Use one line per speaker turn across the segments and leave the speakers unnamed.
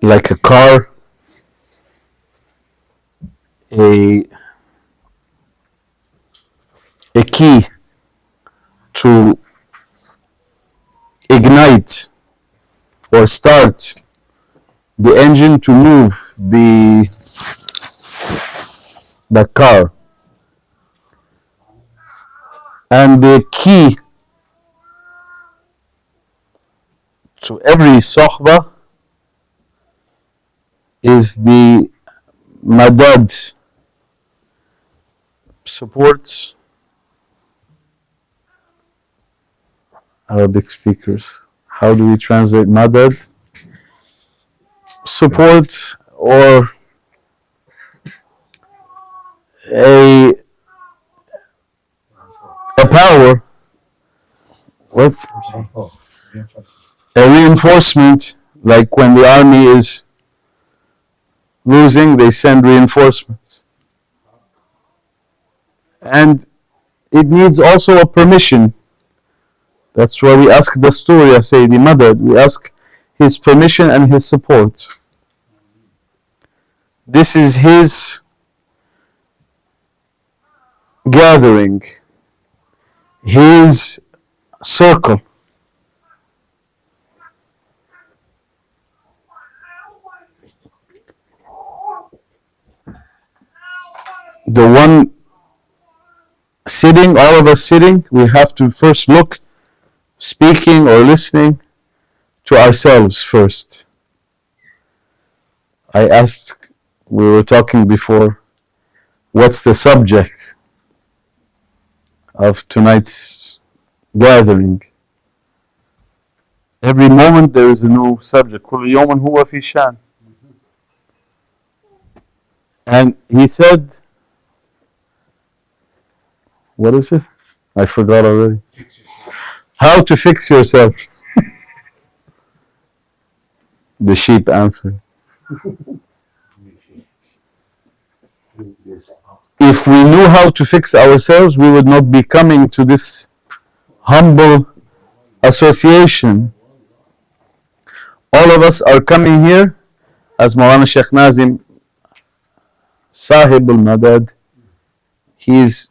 like a car, a key to ignite or start the engine to move the car. And the key to every sohba is the madad, support. Arabic speakers, how do we translate madad? Support, or a power, what? A reinforcement, like when the army is losing, they send reinforcements. And it needs also a permission. That's why we ask the story, Sayyidi Madad. We ask his permission and his support. This is his gathering, his circle. The one sitting, all of us sitting, we have to first look, speaking or listening, to ourselves first. I asked, we were talking before, what's the subject of tonight's gathering? Every moment there is a new subject. كل يوم هو في شأن. And he said, what is it? I forgot already. How to fix yourself. The sheep answered. If we knew how to fix ourselves, we would not be coming to this humble association. All of us are coming here, as Maulana Sheikh Nazim, Sahib al-Madad,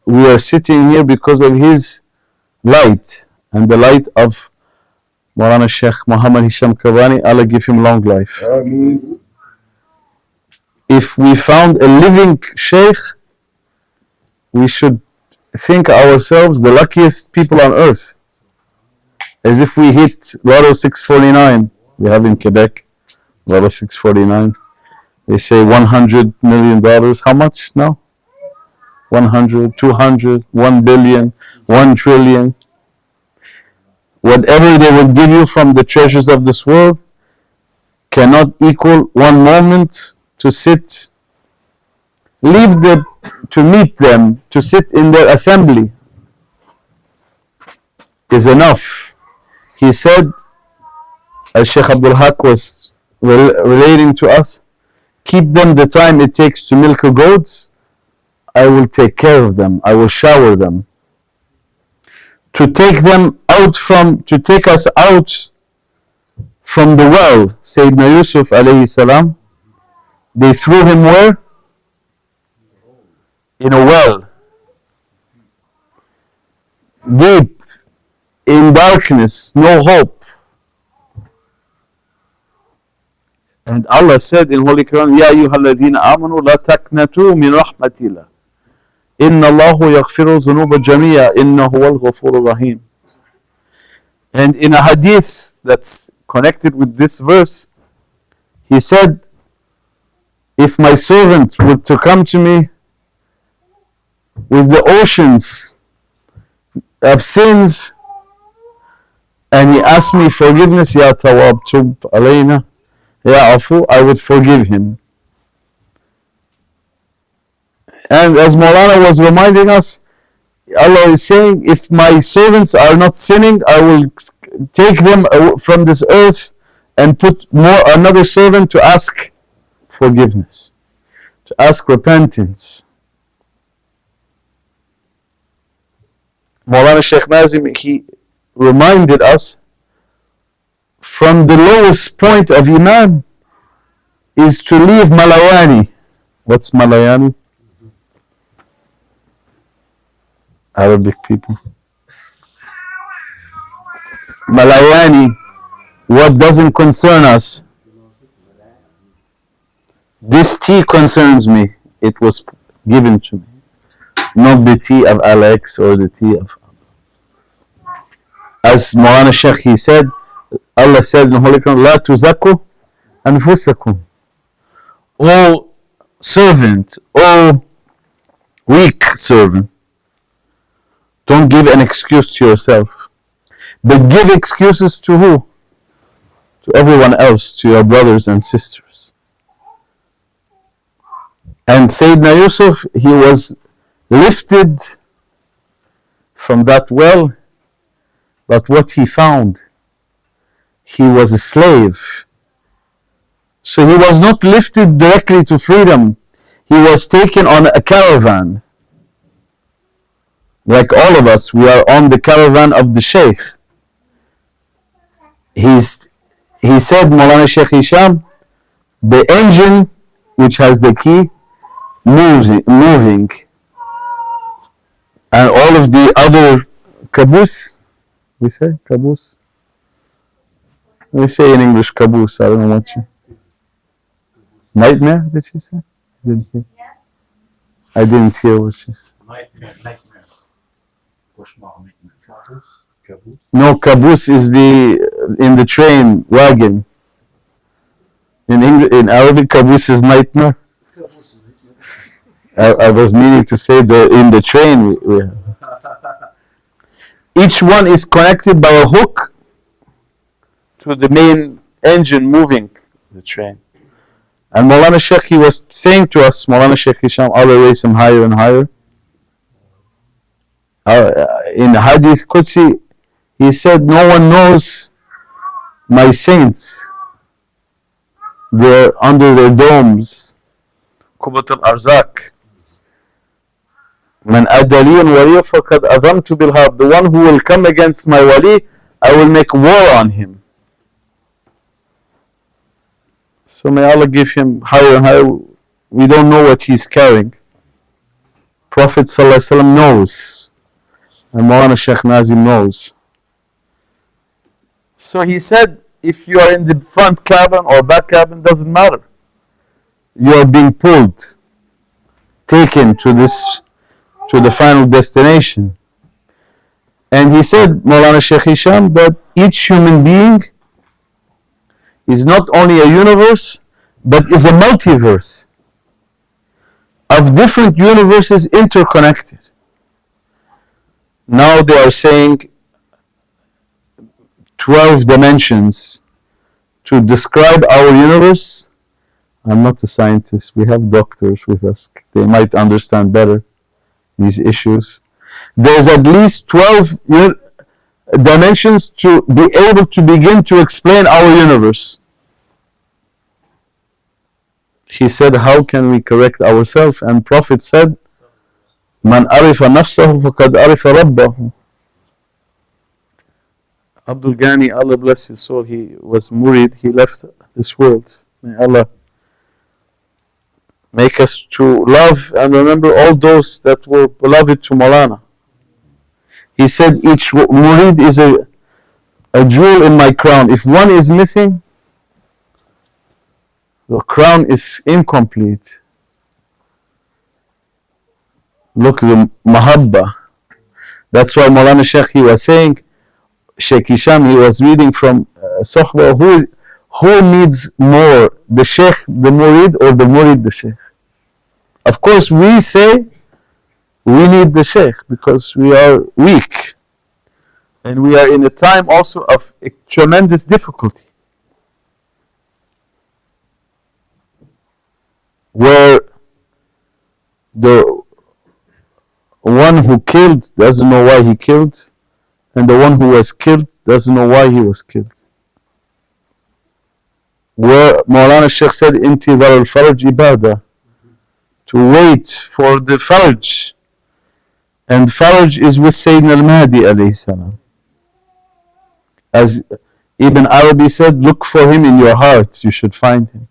we are sitting here because of his light and the light of Maulana Sheikh Muhammad Hisham Kabani. Allah give him long life. Ameen. If we found a living sheikh, we should think ourselves the luckiest people on earth. As if we hit Lotto 649. We have in Quebec, Lotto 649. They say $100 million. How much now? 100, 200, 1 billion, 1 trillion. Whatever they will give you from the treasures of this world cannot equal one moment to sit, to meet them, to sit in their assembly is enough. He said, as Sheikh Abdul Haq was relating to us, keep them the time it takes to milk a goat, I will take care of them, I will shower them. To take us out from the well, Sayyidina Yusuf alayhi salam, they threw him where? In a well. Deep, in darkness, no hope. And Allah said in Holy Quran, Ya ayyuhalladhina amanu la taqnatu min rahmatillah. Inna Allahu yaghfiru dhunuba jami'a innahu wal ghafurur rahim. And in a hadith that's connected with this verse, he said, if my servant were to come to me with the oceans of sins and he asked me forgiveness, Ya Tawab Tub Alayna, Ya Afu, I would forgive him. And as Maulana was reminding us, Allah is saying, if my servants are not sinning, I will take them from this earth and put another servant to ask forgiveness, to ask repentance. Maulana Sheikh Nazim, he reminded us, from the lowest point of Iman, is to leave Malayani. What's Malayani? Arabic people. Malayani, what doesn't concern us. This tea concerns me. It was given to me. Not the tea of Alex or the tea of... As Maulana Sheikh, he said, Allah said in the Holy Quran, La tuzaku anfusakum. O servant, O weak servant, don't give an excuse to yourself. But give excuses to who? To everyone else, to your brothers and sisters. And Sayyidina Yusuf, he was lifted from that well, but what he found, he was a slave. So he was not lifted directly to freedom. He was taken on a caravan. Like all of us, we are on the caravan of the sheikh. He said, Maulana Sheikh Hisham, the engine which has the key moving, and all of the other caboose, we say caboose? We say in English caboose, I don't know what you... Nightmare, did she say? I didn't hear what she said.
Nightmare. Caboose.
No, caboose is in the train wagon. In Arabic, caboose is nightmare. I was meaning to say that in the train we have. Each one is connected by a hook to the main engine moving the train. And Maulana Sheikh, he was saying to us, Maulana Sheikh Hisham, Allah raise him higher and higher. In Hadith Qudsi, he said, no one knows my saints. They're under their domes. Qubat al-Arzak. Man adaliyan waliya faqad adhamtu bil harb. The one who will come against my wali, I will make war on him. So may Allah give him higher and higher. We don't know what he's carrying. Prophet ﷺ knows. And Maulana Sheikh Nazim knows. So he said, if you are in the front cabin or back cabin, doesn't matter. You are being pulled, taken to the final destination. And he said, Maulana Sheikh Hisham, that each human being is not only a universe, but is a multiverse of different universes interconnected. Now they are saying 12 dimensions to describe our universe. I'm not a scientist. We have doctors with us. They might understand better these issues. There's at least 12 dimensions to be able to begin to explain our universe. He said, how can we correct ourselves? And Prophet said, Man arifa nafsahu faqad arifa rabbahu. Abdul Ghani, Allah bless his soul, he was murid, he left this world. May Allah make us to love and remember all those that were beloved to Maulana. He said, each murid is a jewel in my crown. If one is missing, the crown is incomplete. Look, the mahabba. That's why Maulana Sheikh, he was saying, Sheikh Hisham, he was reading from Sohba, who needs more, the Sheikh, the murid, or the murid, the Sheikh? Of course, we say we need the Sheikh because we are weak. And we are in a time also of a tremendous difficulty, where the one who killed doesn't know why he killed, and the one who was killed doesn't know why he was killed. Where Maulana Sheikh said, Intidhar al-Faraj ibadah, to wait for the Faraj. And Faraj is with Sayyidina al-Mahdi alayhi salam. As Ibn Arabi said, look for him in your heart, you should find him.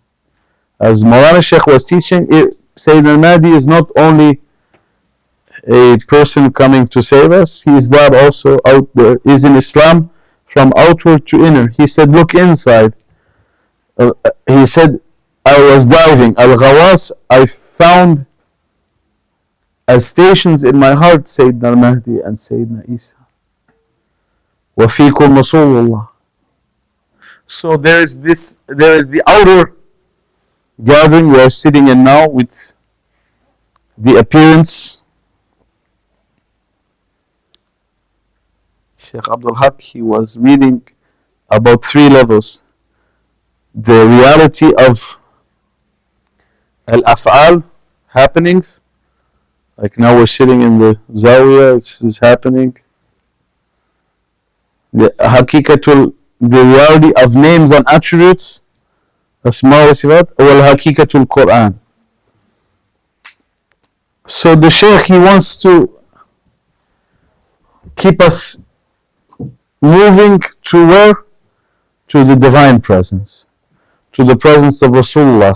As Maulana Sheikh was teaching, Sayyidina al-Mahdi is not only a person coming to save us, he is there also out there, is in Islam from outward to inner. He said, look inside. He said, I was diving, Al-Ghawas, I found as stations in my heart Sayyidina al-Mahdi and Sayyidina Isa. وَفِيكُمْ رَسُولُ اللَّهِ. So there is the outer gathering we are sitting in now with the appearance. Sheikh Abdul Haq, he was reading about 3 levels. The reality of al-af'al, happenings, like now we're sitting in the Zawiya, this is happening. The hakikatul, the reality of names and attributes, asma wa sifat, wal hakikatul Quran. So the Shaykh, he wants to keep us moving to where? To the divine presence, to the presence of Rasulullah.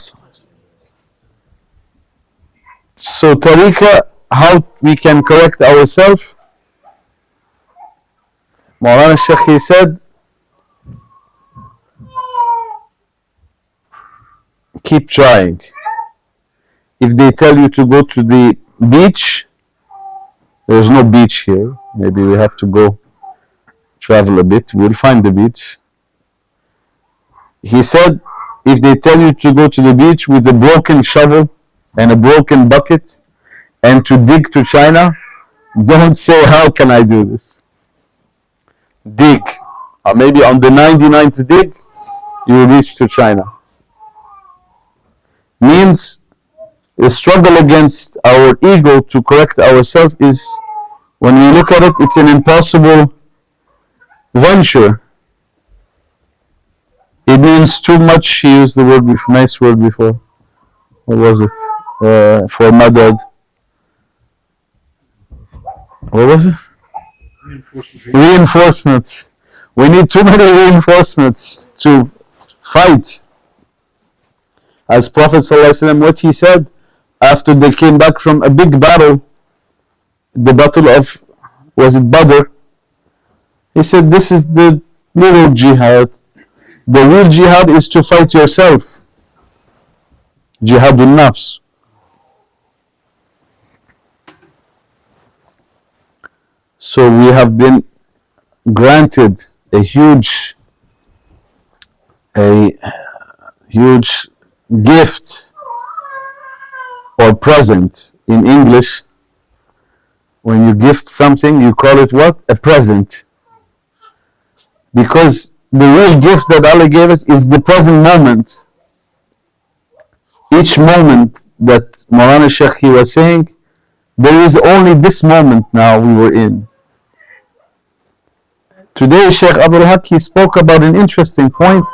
So tariqah, how we can correct ourselves? Maulana Sheikh, he said, keep trying. If they tell you to go to the beach, there's no beach here. Maybe we have to go travel a bit. We'll find the beach. He said, if they tell you to go to the beach with a broken shovel and a broken bucket and to dig to China, don't say, how can I do this? Dig. Or maybe on the 99th dig, you will reach to China. Means the struggle against our ego to correct ourselves is, when we look at it, it's an impossible venture. It means too much. He used the word, nice word before. What was it? For madad. What was it? Reinforcements. We need too many reinforcements to fight. As Prophet ﷺ, what he said after they came back from a big battle, the battle of, was it Badr? He said, this is the little jihad. The real jihad is to fight yourself. Jihadun nafs. So we have been granted a huge gift or present. In English, when you gift something, you call it what? A present. Because the real gift that Allah gave us is the present moment. Each moment that Maulana Sheikh, he was saying, there is only this moment now we were in. Today Sheikh Abdul Haq, he spoke about an interesting point.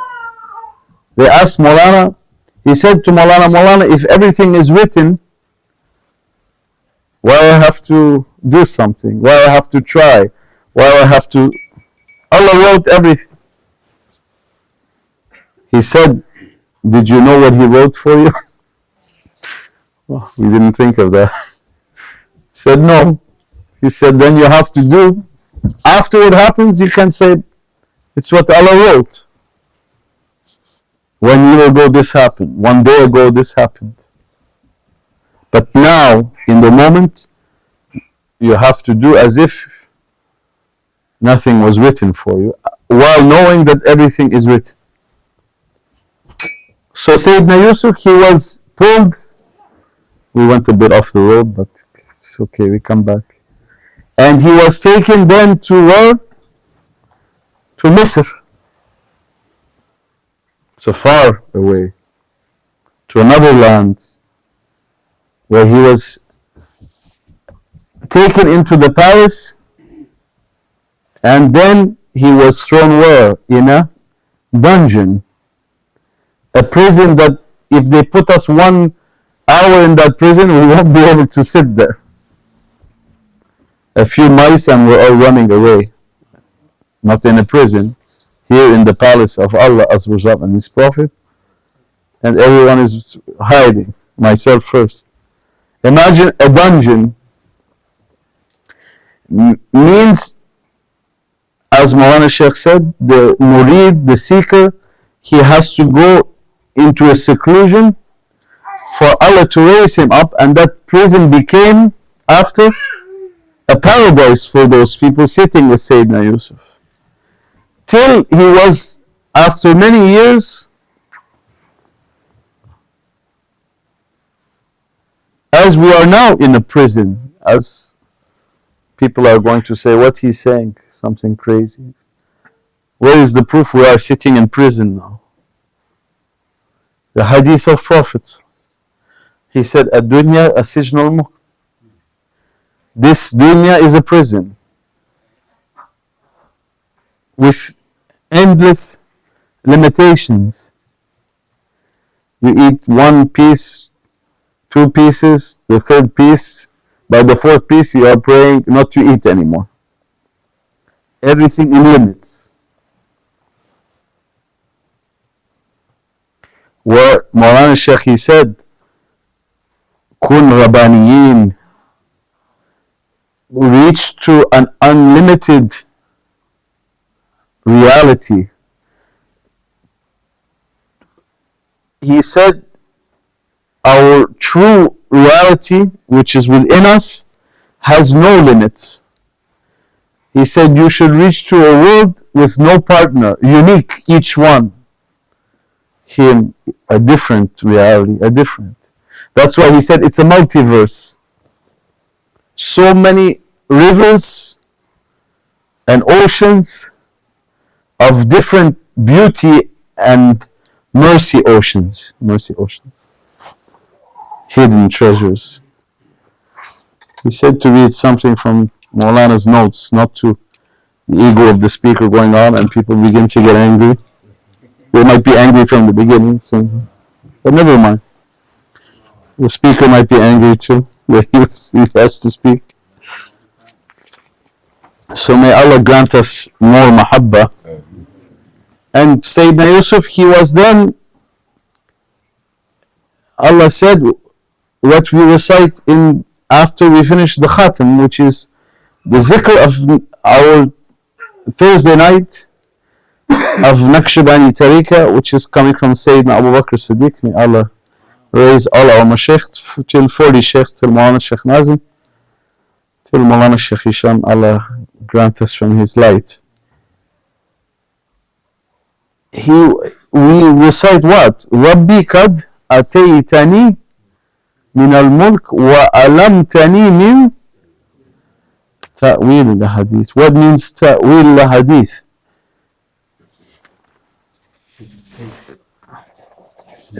They asked Maulana, he said to Maulana, Maulana, if everything is written, why I have to do something? Why I have to try? Why I have to... Allah wrote everything. He said, did you know what he wrote for you? Well, we didn't think of that. He said, no. He said, then you have to do. After it happens, you can say, it's what Allah wrote. 1 year ago this happened. 1 day ago this happened. But now, in the moment, you have to do as if nothing was written for you, while knowing that everything is written. So Sayyidina Yusuf, he was pulled. We went a bit off the road, but it's okay, we come back. And he was taken then to where? To Misr. So far away. To another land, where he was taken into the palace, and then he was thrown where? In a dungeon. A prison that if they put us 1 hour in that prison, we won't be able to sit there. A few mice and we're all running away. Not in a prison. Here in the palace of Allah Azza wa Jalla and His Prophet, and everyone is hiding, myself first. Imagine a dungeon means, as Maulana Sheikh said, the murid, the seeker, he has to go into a seclusion for Allah to raise him up, and that prison became after a paradise for those people sitting with Sayyidina Yusuf. Till he was, after many years, as we are now in a prison, as people are going to say, what he's saying, something crazy. Where is the proof we are sitting in prison now? The hadith of Prophet. He said, "Ad-dunya as-sijnul mu'min." This dunya is a prison with endless limitations. You eat one piece, two pieces, the third piece. By the fourth piece, you are praying not to eat anymore. Everything in limits. Where Maulana Sheikh, he said, Kun Rabbaniyin, reach to an unlimited reality. He said, our true reality, which is within us, has no limits. He said, you should reach to a world with no partner, unique, each one. Him, a different reality, a different. That's why he said it's a multiverse. So many rivers and oceans of different beauty and mercy oceans. Mercy oceans. Hidden treasures. He said to read something from Maulana's notes, not to the ego of the speaker going on and people begin to get angry. They might be angry from the beginning, so, but never mind. The speaker might be angry too, where he has to speak. So may Allah grant us more mahabba. And Sayyidina Yusuf, he was then, Allah said, what we recite in after we finish the khatam, which is the zikr of our Thursday night of Naqshbandi Tariqa, which is coming from Sayyidina Abu Bakr Siddiq. May Allah raise all our mashaykh till 40 shaykhs, till Maulana Shaykh Nazim, till Maulana Shaykh Hisham. Allah grant us from his light. We recite what? Rabbi kad ataytani min al-mulk wa alamtani min ta'wil al-hadith. What means ta'wil al-hadith?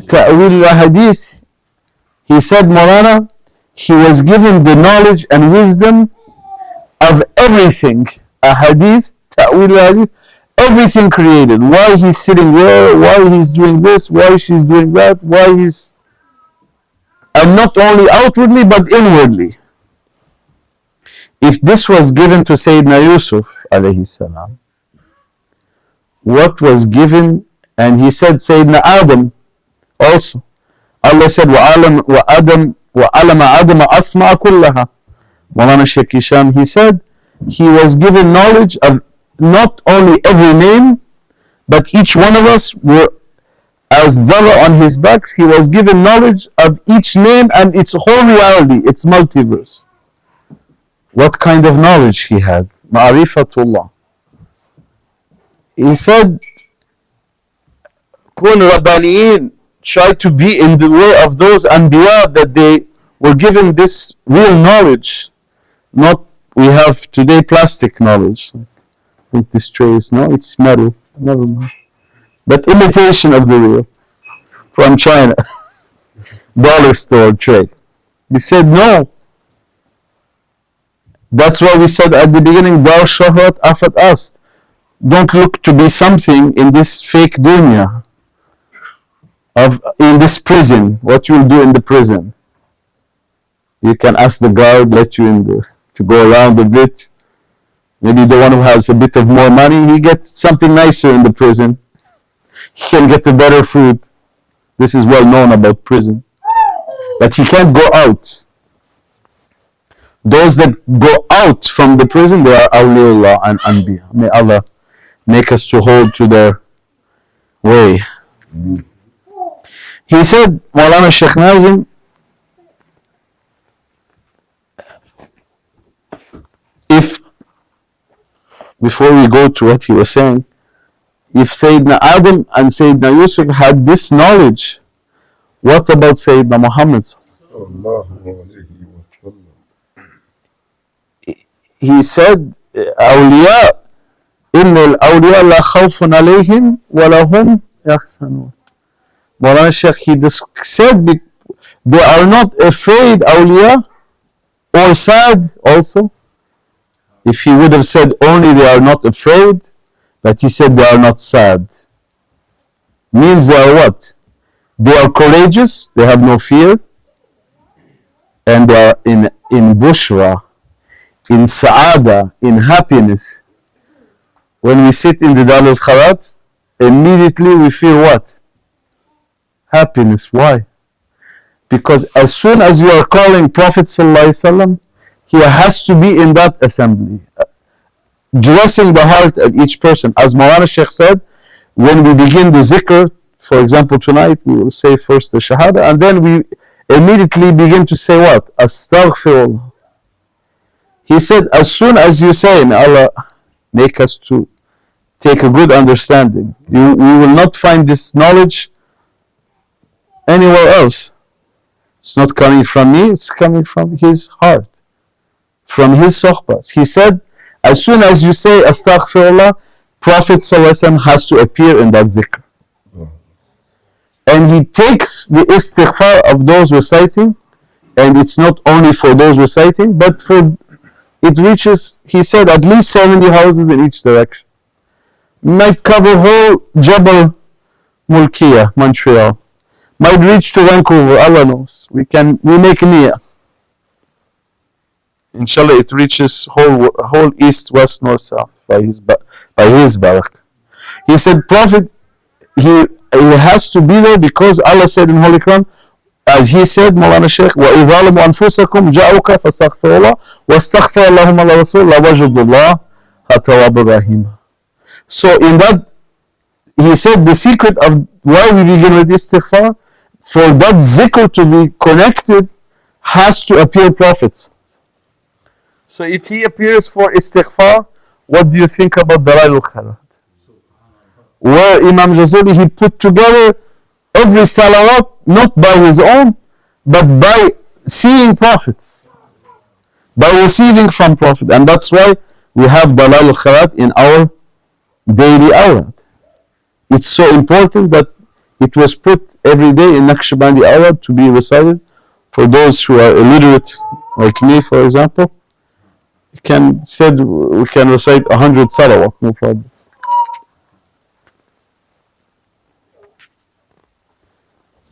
Ta'wil al-hadith, he said, Maulana, he was given the knowledge and wisdom of everything. A hadith, ta'wil al-hadith, everything created. Why he's sitting there, why he's doing this, why she's doing that, why he's... And not only outwardly, but inwardly. If this was given to Sayyidina Yusuf, alayhi salam, what was given, and he said Sayyidina Adam also. Allah said, وَعَلَمَ آدَمَ أَسْمَعَ كُلَّهَا. Maulana Shaykh Hisham, he said, he was given knowledge of not only every name, but each one of us were as dharra on his back. He was given knowledge of each name and its whole reality, its multiverse. What kind of knowledge he had? Ma'rifatullah. He said, Kun Rabbaniyin, try to be in the way of those Anbiya that they were given this real knowledge. Not we have today plastic knowledge. I think this tray is, no, it's metal. Never mind. But imitation of the real. From China. Dollar store tray. He said no. That's why we said at the beginning, Dar Shahrat Afat Ast. Don't look to be something in this fake dunya. In this prison, what you will do in the prison. You can ask the guard, let you to go around a bit. Maybe the one who has a bit of more money, he gets something nicer in the prison. He can get the better food. This is well known about prison. But he can't go out. Those that go out from the prison, they are awliyaullah and anbiya. May Allah make us to hold to their way. He said, Maulana Sheikh Nazim, if, before we go to what he was saying, if Sayyidina Adam and Sayyidina Yusuf had this knowledge, what about Sayyidina Muhammad? He said, Awliya, Inna al-awliya la khawfun alayhim wa lahum yahsanun. Maulana Sheikh, he said, they are not afraid, awliya, or sad also. If he would have said only they are not afraid, but he said they are not sad. Means they are what? They are courageous, they have no fear, and they are in bushra, in sa'ada, in happiness. When we sit in the Dar al-Kharat, immediately we feel what? Happiness. Why? Because as soon as you are calling Prophet ﷺ, he has to be in that assembly, dressing the heart of each person. As Maulana Sheikh said, when we begin the zikr, for example tonight, we will say first the shahada, and then we immediately begin to say what? Astaghfirullah. He said, as soon as you say, may Allah make us to take a good understanding, we will not find this knowledge anywhere else. It's not coming from me, it's coming from his heart, from his sohbas. He said, as soon as you say Astaghfirullah, Prophet ﷺ has to appear in that zikr. And he takes the istighfar of those reciting, and it's not only for those reciting, but for it reaches, he said, at least 70 houses in each direction. Might cover whole Jabal Mulkiya, Montreal. Might reach to Vancouver, Allah knows. We make niyyah. Inshallah, it reaches whole east, west, north, south by his barak. He said, Prophet, he has to be there because Allah said in Holy Quran, as he said, Maulana Sheikh, وَإِذْ ظَلَمُوا أَنفُسَكُمْ جَاءُوكَ فَاسْتَغْفِرُوا اللَّهَ وَاسْتَغْفَرَ لَهُمْ الرَّسُولُ لَوَجَدُوا اللَّهَ تَوَّابًا رَحِيمًا. So in that, he said the secret of why we begin with istighfar, for that zikr to be connected, has to appear prophets. So if he appears for istighfar, what do you think about Dalail al-Kharat? Where Imam Jazuli, he put together every salawat, not by his own, but by seeing prophets, by receiving from prophet. And that's why we have Dalail al-Kharat in our daily awrad. It's so important that it was put every day in Naqshbandi awrad to be recited. For those who are illiterate, like me, for example, we can recite 100 salawat, no problem.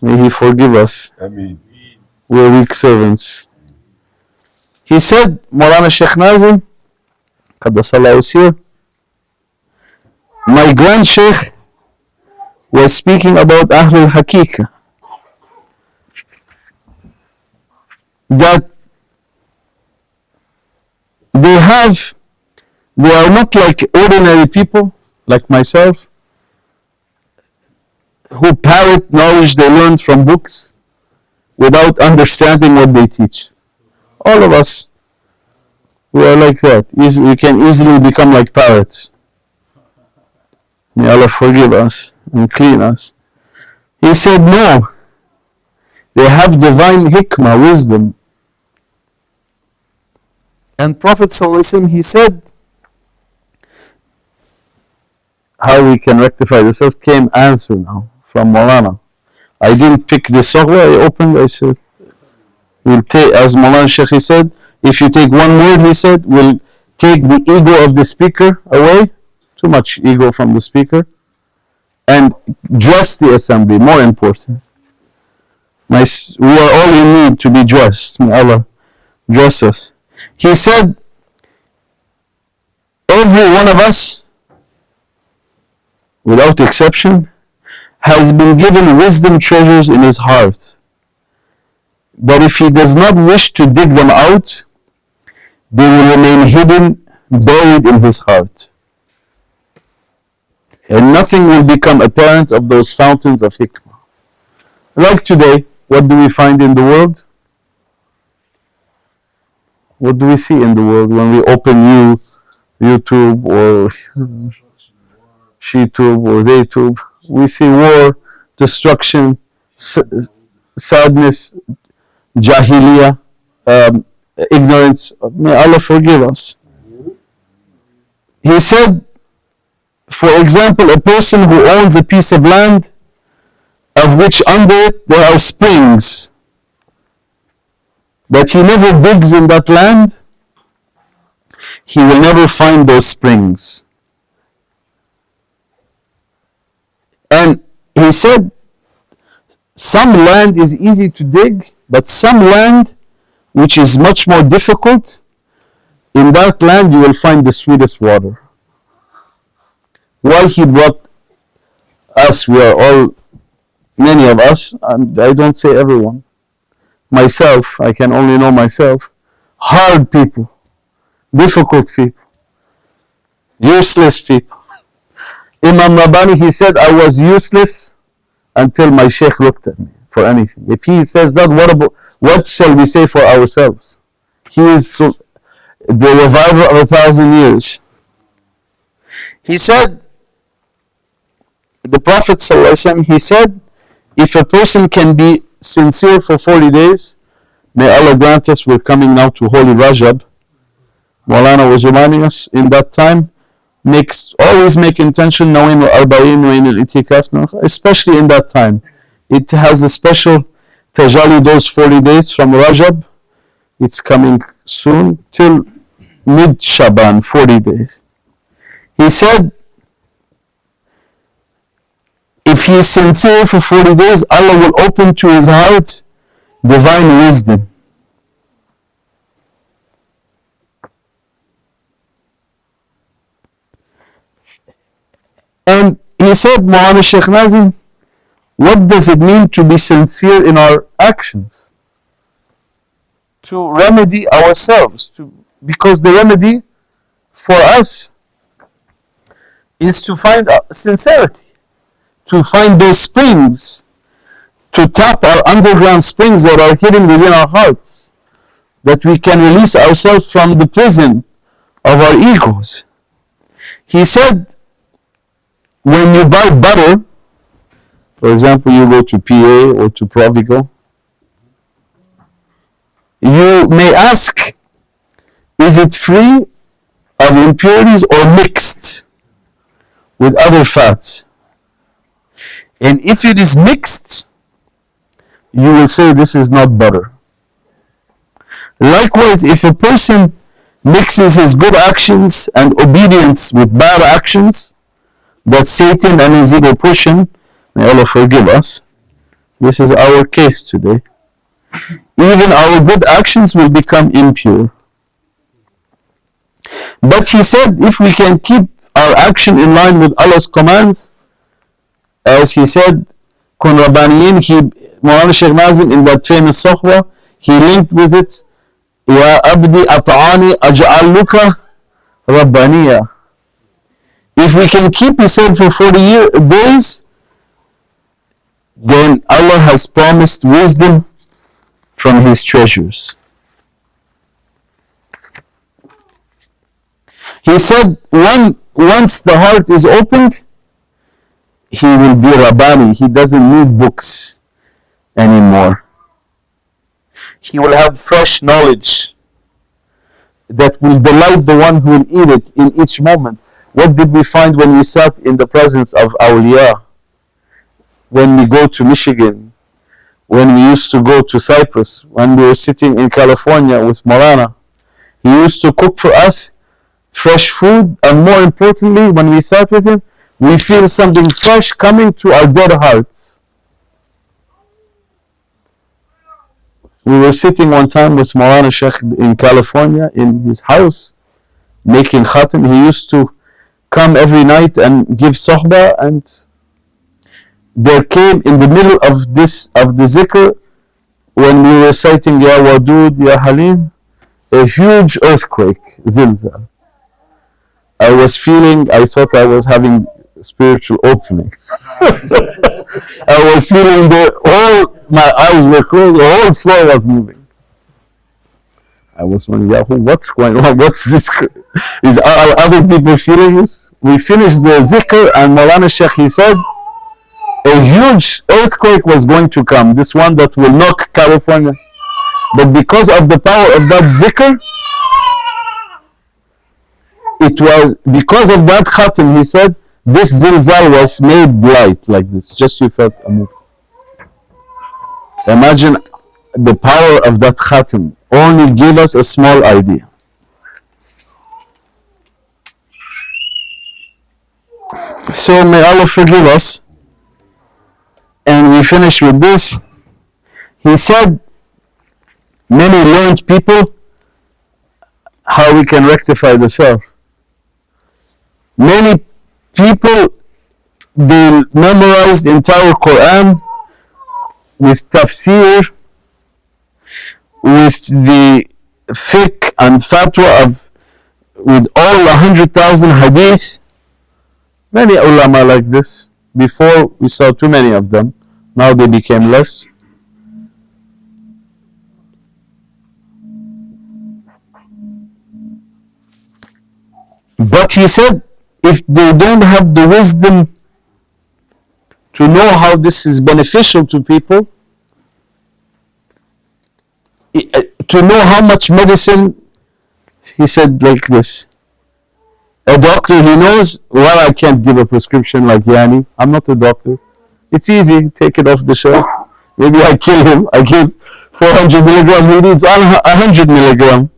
May he forgive us.
Ameen.
We're weak servants. He said, Maulana Sheikh Nazim, Qaddasallahu Sir, my grand Sheikh was speaking about Ahlul Haqiqah, that they are not like ordinary people, like myself, who parrot knowledge they learned from books without understanding what they teach. All of us, we are like that. We can easily become like parrots. May Allah forgive us and clean us. He said, no, they have divine hikmah, wisdom. And Prophet ﷺ, he said, how we can rectify this? Came answer now from Maulana. I didn't pick the Sohba, I opened, I said, we'll take, as Maulana Sheikh, he said, if you take one word, he said, we'll take the ego of the speaker away, too much ego from the speaker, and dress the assembly, more important. We are all in need to be dressed. May Allah dress us. He said, every one of us, without exception, has been given wisdom treasures in his heart, but if he does not wish to dig them out, they will remain hidden, buried in his heart. And nothing will become apparent of those fountains of hikmah. Like today, what do we find in the world? What do we see in the world when we open YouTube or SheTube or TheyTube? We see war, destruction, sadness, jahiliyyah, ignorance. May Allah forgive us. He said, for example, a person who owns a piece of land of which under it there are springs, but he never digs in that land, he will never find those springs. And he said, some land is easy to dig, but some land which is much more difficult, in that land you will find the sweetest water. Why he brought us, we are all, many of us, and I don't say everyone, myself, I can only know myself, hard people, difficult people, useless people. Imam Rabbani, he said, I was useless until my sheikh looked at me for anything. If he says that, what shall we say for ourselves? He is the reviver of 1,000 years. He said, the Prophet ﷺ, he said, if a person can be sincere for 40 days, may Allah grant us, we're coming now to Holy Rajab. Maulana was reminding us in that time, always make intention, Nawin al-Arba'in, Nawin al-Itikaf, especially in that time. It has a special tajalli, those 40 days from Rajab, it's coming soon, till mid-Shaban, 40 days. He said, if he is sincere for 40 days, Allah will open to his heart divine wisdom. And he said, Maulana Sheikh Nazim, what does it mean to be sincere in our actions? To remedy ourselves, because the remedy for us is to find sincerity, to find those springs, to tap our underground springs that are hidden within our hearts, that we can release ourselves from the prison of our egos. He said, when you buy butter, for example, you go to PA or to Provigo, you may ask, is it free of impurities or mixed with other fats? And if it is mixed, you will say this is not butter. Likewise, if a person mixes his good actions and obedience with bad actions, that Satan and his ego push him, may Allah forgive us. This is our case today. Even our good actions will become impure. But he said, if we can keep our action in line with Allah's commands, as he said, Kun Rabbaniyin, Maulana Sheikh Nazim in that famous Sohba, he linked with it, Ya abdi at'ani aj'aluka Rabbaniya. If we can keep, he said, for 40 days, then Allah has promised wisdom from his treasures. He said, once the heart is opened, he will be Rabbani. He doesn't need books anymore. He will have fresh knowledge that will delight the one who will eat it in each moment. What did we find when we sat in the presence of awliya? When we go to Michigan, when we used to go to Cyprus, when we were sitting in California with Maulana, he used to cook for us fresh food, and more importantly, when we sat with him, we feel something fresh coming to our dead hearts. We were sitting one time with Maulana Sheikh in California in his house, making khatam. He used to come every night and give sohba, and there came in the middle of the zikr, when we were reciting Ya Wadud, Ya Halim, a huge earthquake, zilzal. I thought I was having spiritual opening. I was feeling my eyes were closed, the whole floor was moving. I was wondering, Yahoo, what's going on? What's this? Are other people feeling this? We finished the zikr and Maulana Sheikh, he said, a huge earthquake was going to come, this one that will knock California. But because of the power of that zikr, it was, because of that khatim, he said, this zilzal was made light like this. Just you felt a move. Imagine the power of that khatim. Only give us a small idea. So may Allah forgive us. And we finish with this. He said, many learned people, how we can rectify the self. Many people, they memorized the entire Quran with tafsir, with the fiqh and fatwa with all 100,000 hadith. Many ulama like this. Before we saw too many of them. Now they became less. But he said, if they don't have the wisdom to know how this is beneficial to people, to know how much medicine, he said like this, a doctor, he knows, well, I can't give a prescription like Yani, I'm not a doctor. It's easy, take it off the shelf. Maybe I kill him, I give 400 milligram, he needs 100 milligram.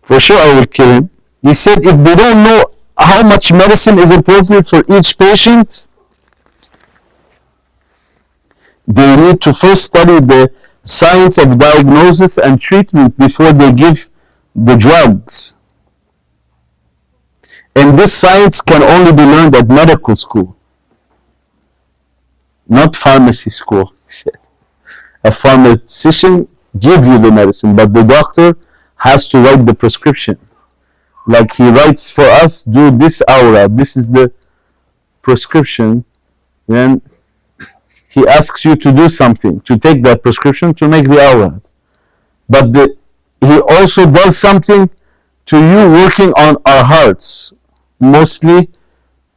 For sure I will kill him. He said if they don't know how much medicine is appropriate for each patient, they need to first study the science of diagnosis and treatment before they give the drugs. And this science can only be learned at medical school, not pharmacy school. He said. A pharmacist gives you the medicine, but the doctor has to write the prescription. Like he writes for us, do this aura, this is the prescription. Then he asks you to do something, to take that prescription to make the aura. But he also does something to you working on our hearts, mostly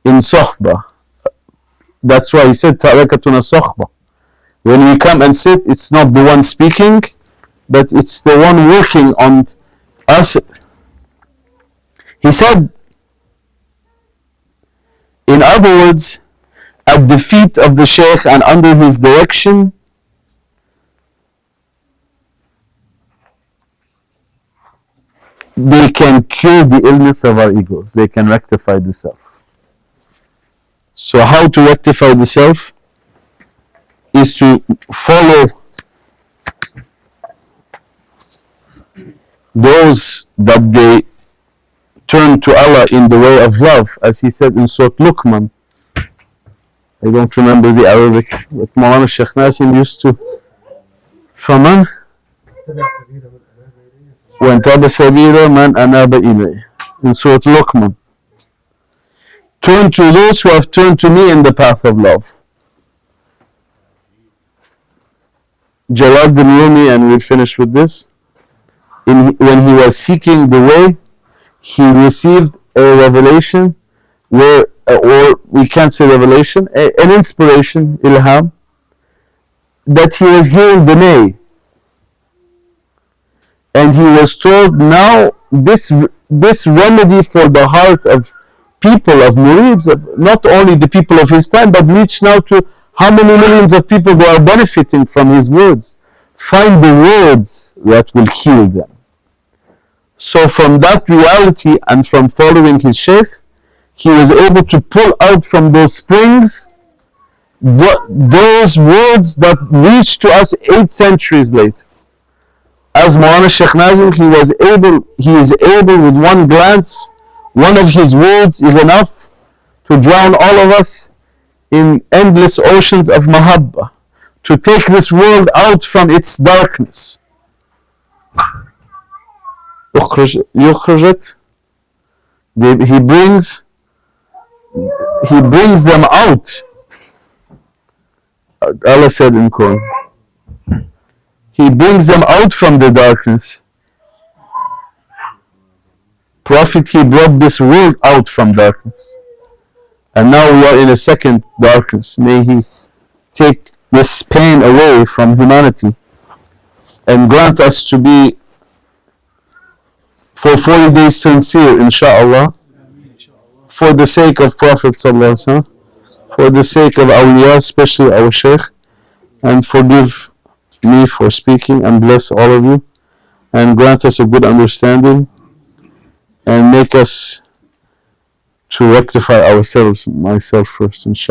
in Sohba. That's why he said, Tarakatuna Sohba. When we come and sit, it's not the one speaking, but it's the one working on us. He said, in other words, at the feet of the sheikh and under his direction, they can cure the illness of our egos. They can rectify the self. So how to rectify the self is to follow those that they turn to Allah in the way of love, as he said in Surah Luqman. I don't remember the Arabic, but Maulana Sheikh Nasim used to. فَمَنْ وَانْتَبَ سَبِيلَ مَنْ أَنَابَ إِلَيْهِ in Surah Luqman. Turn to those who have turned to me in the path of love. Jalad al-Rumi, and we'll finish with this. When he was seeking the way, he received a revelation where, or we can't say revelation, an inspiration, ilham, that he was hearing the nay. And he was told, now this remedy for the heart of people, of murids, of not only the people of his time, but reach now to how many millions of people who are benefiting from his words. Find the words that will heal them. So from that reality and from following his sheikh, he was able to pull out from those springs those words that reached to us 8 centuries later. As Maulana Sheikh Nazim, he is able with one glance, one of his words is enough to drown all of us in endless oceans of mahabba to take this world out from its darkness. يخرجت, he brings them out. Allah said in Quran, He brings them out from the darkness. Prophet, He brought this world out from darkness. And now we are in a second darkness. May He take this pain away from humanity and grant us to be for 40 days sincere, inshaAllah, for the sake of Prophet Sallallahu Alaihi Wasallam, for the sake of awliya, especially our sheikh, and forgive me for speaking, and bless all of you, and grant us a good understanding, and make us to rectify ourselves, myself first, inshallah.